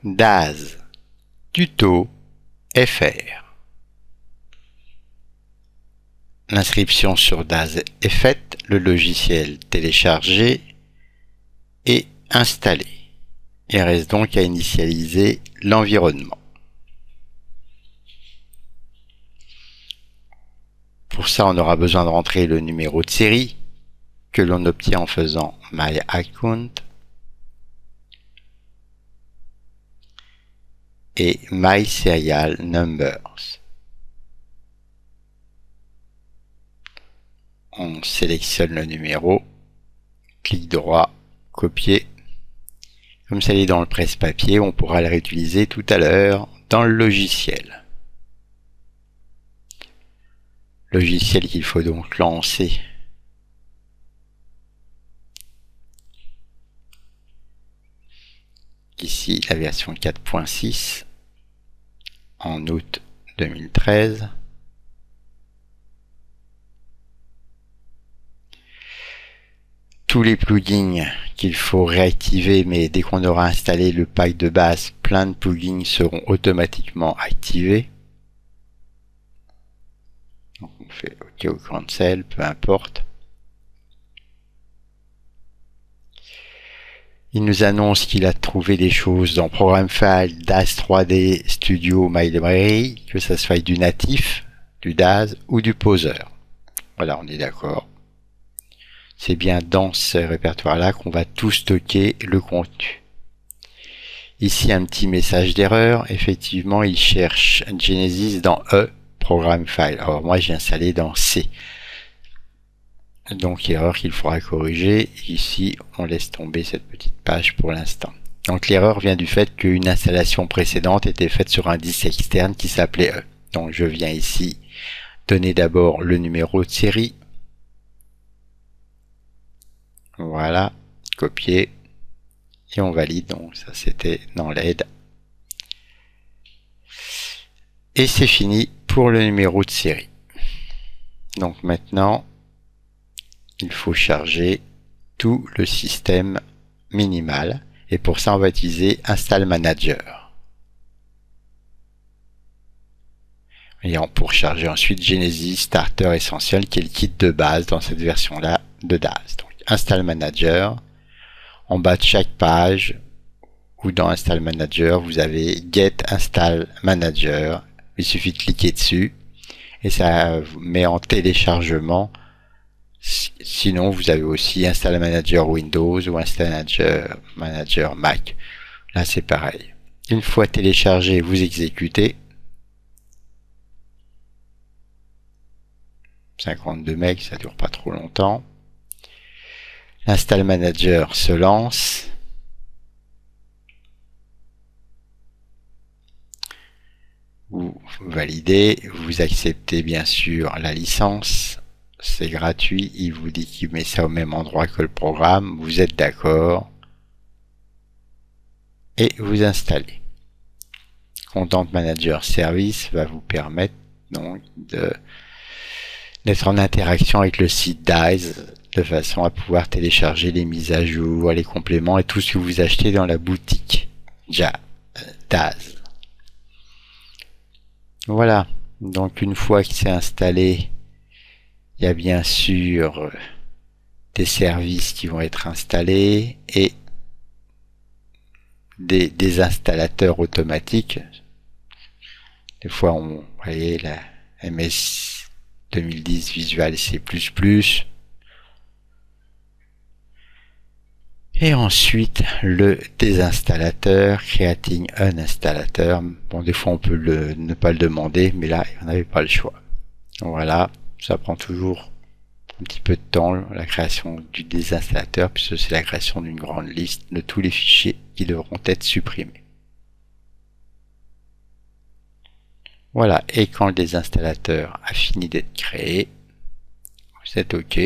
DAZ Tuto FR. L'inscription sur DAZ est faite, le logiciel téléchargé et installé. Il reste donc à initialiser l'environnement. Pour ça, on aura besoin de rentrer le numéro de série que l'on obtient en faisant My Account et My Serial Numbers. On sélectionne le numéro, clic droit, copier. Comme ça il est dans le presse-papier, on pourra le réutiliser tout à l'heure dans le logiciel. Logiciel qu'il faut donc lancer. Ici la version 4.6 en août 2013. Tous les plugins qu'il faut réactiver, mais dès qu'on aura installé le pack de base, plein de plugins seront automatiquement activés. Donc on fait OK ou cancel, peu importe. Il nous annonce qu'il a trouvé des choses dans Program File, DAZ 3D, Studio, My Library, que ça soit du natif, du DAZ ou du Poser. Voilà, on est d'accord. C'est bien dans ce répertoire-là qu'on va tout stocker le contenu. Ici, un petit message d'erreur. Effectivement, il cherche Genesis dans E, Program File. Alors moi, j'ai installé dans C. Donc, erreur qu'il faudra corriger. Ici, on laisse tomber cette petite page pour l'instant. Donc, l'erreur vient du fait qu'une installation précédente était faite sur un disque externe qui s'appelait E. Donc, je viens ici donner d'abord le numéro de série. Voilà, copier et on valide. Donc ça c'était dans l'aide. Et c'est fini pour le numéro de série. Donc maintenant, il faut charger tout le système minimal. Et pour ça, on va utiliser Install Manager. Et pour charger ensuite Genesis Starter Essential, qui est le kit de base dans cette version-là de DAZ. Donc, Install Manager. En bas de chaque page ou dans Install Manager, vous avez Get Install Manager. Il suffit de cliquer dessus et ça vous met en téléchargement. Sinon, vous avez aussi Install Manager Windows ou Install Manager Mac. Là, c'est pareil. Une fois téléchargé, vous exécutez. 52 MB, ça dure pas trop longtemps. L'install manager se lance. Vous validez, vous acceptez bien sûr la licence. C'est gratuit, il vous dit qu'il met ça au même endroit que le programme. Vous êtes d'accord. Et vous installez. Content Manager Service va vous permettre donc d'être en interaction avec le site DAZ de façon à pouvoir télécharger les mises à jour, les compléments et tout ce que vous achetez dans la boutique DAZ. Voilà, donc une fois que c'est installé, il y a bien sûr des services qui vont être installés et des installateurs automatiques. Des fois, vous voyez la MS 2010 Visual C++. Et ensuite, le désinstallateur, Creating un installateur. Bon, des fois, on peut ne pas le demander, mais là, on n'avait pas le choix. Voilà, ça prend toujours un petit peu de temps, la création du désinstallateur, puisque c'est la création d'une grande liste de tous les fichiers qui devront être supprimés. Voilà, et quand le désinstallateur a fini d'être créé, vous êtes OK.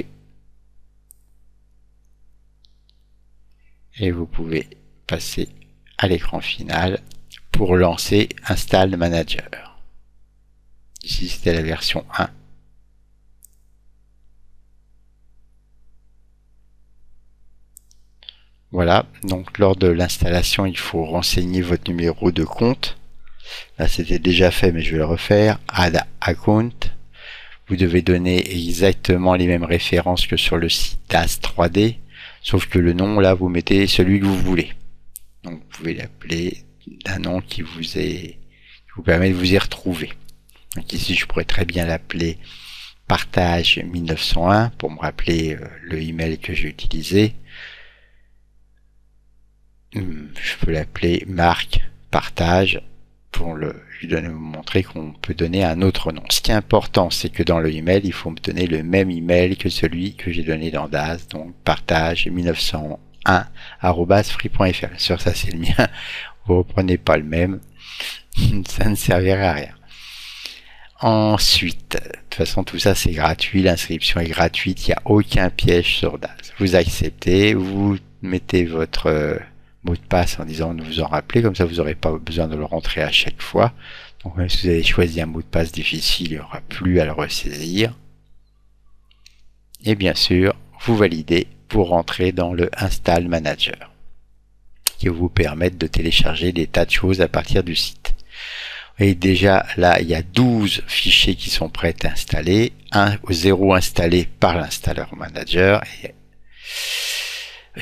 Et vous pouvez passer à l'écran final pour lancer Install Manager. Ici, c'était la version 1. Voilà, donc lors de l'installation, il faut renseigner votre numéro de compte. Là, c'était déjà fait, mais je vais le refaire. Add account. Vous devez donner exactement les mêmes références que sur le site DAS 3D, sauf que le nom, là, vous mettez celui que vous voulez. Donc, vous pouvez l'appeler d'un nom qui vous permet de vous y retrouver. Donc ici, je pourrais très bien l'appeler partage 1901 pour me rappeler le email que j'ai utilisé. Je peux l'appeler marque partage pour vous montrer qu'on peut donner un autre nom. Ce qui est important, c'est que dans le email, il faut me donner le même email que celui que j'ai donné dans DAS, donc partage 1901@free.fr. Bien sûr, ça c'est le mien. Vous reprenez pas le même, ça ne servira à rien. Ensuite, de toute façon, tout ça c'est gratuit, l'inscription est gratuite, il n'y a aucun piège sur DAS. Vous acceptez, vous mettez votre mot de passe en disant de vous en rappeler, comme ça vous n'aurez pas besoin de le rentrer à chaque fois. Donc même si vous avez choisi un mot de passe difficile, il n'y aura plus à le ressaisir. Et bien sûr, vous validez pour rentrer dans le Install Manager, qui va vous permettre de télécharger des tas de choses à partir du site. Et déjà là, il y a 12 fichiers qui sont prêts à installer, 0 installé par l'installeur manager. Et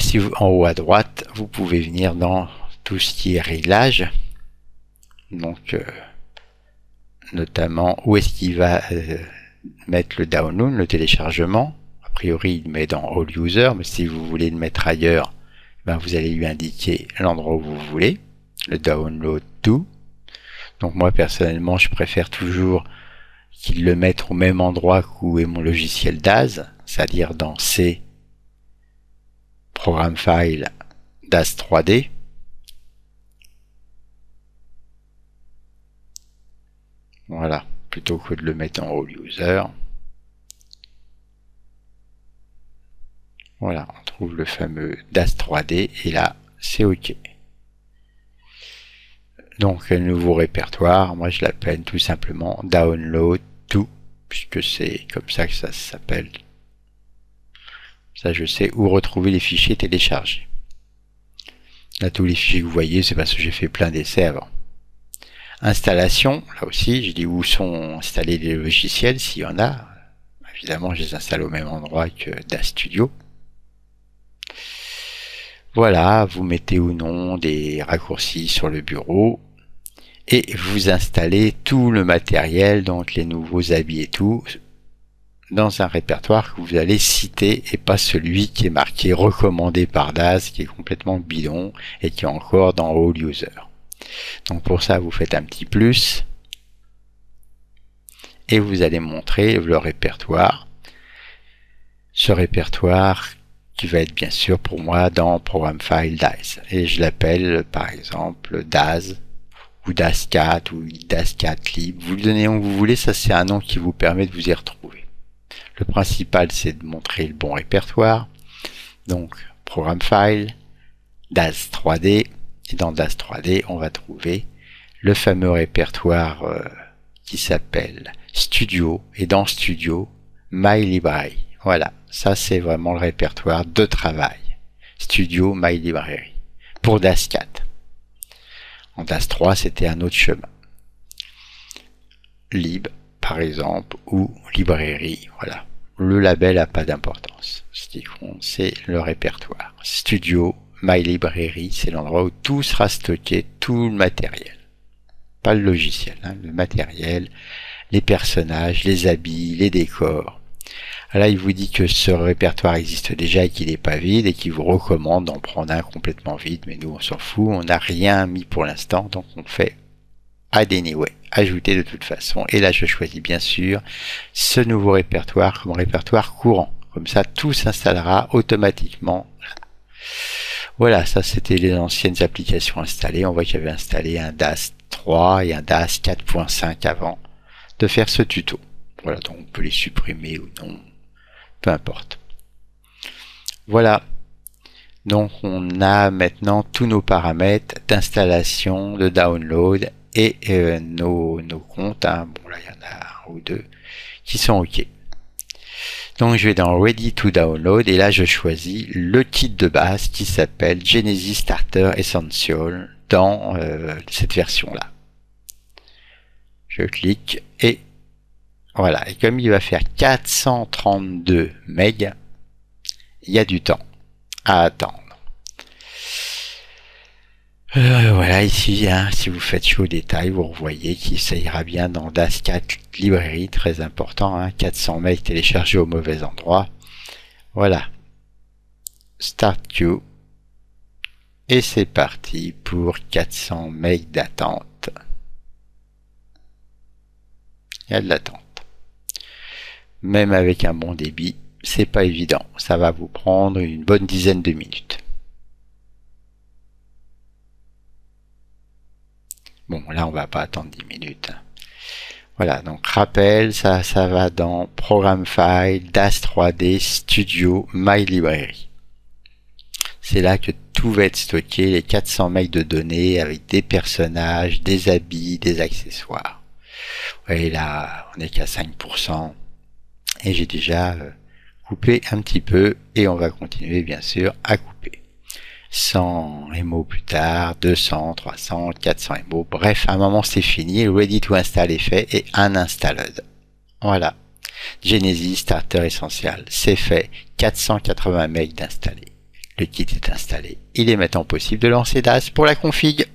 si vous, en haut à droite, vous pouvez venir dans tout ce qui est réglage. Donc, notamment, où est-ce qu'il va mettre le download, le téléchargement. A priori, il met dans All User, mais si vous voulez le mettre ailleurs, ben, vous allez lui indiquer l'endroit où vous voulez, le Download To. Donc moi, personnellement, je préfère toujours qu'il le mette au même endroit où est mon logiciel DAS, c'est-à-dire dans C, Programme File, DAS 3D. Voilà, plutôt que de le mettre en All User. Voilà, on trouve le fameux DAS 3D et là, c'est OK. Donc, un nouveau répertoire, moi je l'appelle tout simplement Download To, puisque c'est comme ça que ça s'appelle. Ça, je sais où retrouver les fichiers téléchargés. Là, tous les fichiers que vous voyez, c'est parce que j'ai fait plein d'essais avant. Installation, là aussi, je dis où sont installés les logiciels, s'il y en a. Évidemment, je les installe au même endroit que DAS Studio. Voilà, vous mettez ou non des raccourcis sur le bureau et vous installez tout le matériel, donc les nouveaux habits et tout, dans un répertoire que vous allez citer et pas celui qui est marqué recommandé par DAS, qui est complètement bidon et qui est encore dans All User. Donc pour ça, vous faites un petit plus et vous allez montrer le répertoire. Ce répertoire qui va être bien sûr pour moi dans Programme File DAS. Et je l'appelle par exemple DAS ou DAS4 ou DAS4 Lib. Vous le donnez où vous voulez, ça c'est un nom qui vous permet de vous y retrouver. Le principal c'est de montrer le bon répertoire. Donc Programme File, DAS 3D. Et dans DAS 3D, on va trouver le fameux répertoire qui s'appelle Studio. Et dans Studio, My Library. Voilà, ça c'est vraiment le répertoire de travail. Studio My Library. Pour DAS 4. En DAS 3, c'était un autre chemin. Lib, par exemple, ou librairie, voilà. Le label n'a pas d'importance. Ce qui compte, c'est le répertoire. Studio My Library, c'est l'endroit où tout sera stocké, tout le matériel. Pas le logiciel, hein, le matériel, les personnages, les habits, les décors. Là, il vous dit que ce répertoire existe déjà et qu'il n'est pas vide et qu'il vous recommande d'en prendre un complètement vide. Mais nous, on s'en fout, on n'a rien mis pour l'instant, donc on fait Add Anyway, ajouter de toute façon. Et là, je choisis bien sûr ce nouveau répertoire comme répertoire courant. Comme ça, tout s'installera automatiquement. Voilà, ça c'était les anciennes applications installées. On voit qu'il y avait installé un DAS 3 et un DAS 4.5 avant de faire ce tuto. Voilà, donc on peut les supprimer ou non, peu importe. Voilà, donc on a maintenant tous nos paramètres d'installation, de download et nos comptes. Hein. Bon là, il y en a un ou deux qui sont OK. Donc je vais dans Ready to Download et là je choisis le kit de base qui s'appelle Genesis Starter Essential dans cette version-là. Je clique et voilà. Et comme il va faire 432 MB, il y a du temps à attendre. Voilà, ici, hein, si vous faites chaud au détail, vous revoyez qu'il ça ira bien dans DAS 4 librairie, très important, hein, 400 MB téléchargés au mauvais endroit. Voilà. Start queue. Et c'est parti pour 400 MB d'attente. Il y a de l'attente. Même avec un bon débit, c'est pas évident. Ça va vous prendre une bonne dizaine de minutes. Bon, là, on va pas attendre 10 minutes. Voilà, donc rappel, ça va dans Programme File, DAS 3D, Studio, My Library. C'est là que tout va être stocké, les 400 MB de données avec des personnages, des habits, des accessoires. Vous voyez là, on n'est qu'à 5%. Et j'ai déjà coupé un petit peu et on va continuer bien sûr à couper. 100 MO plus tard, 200, 300, 400 MO. Bref, à un moment c'est fini, Ready to Install est fait et uninstalled. Voilà. Genesis Starter Essential, c'est fait. 480 MB d'installer. Le kit est installé. Il est maintenant possible de lancer DAS pour la config.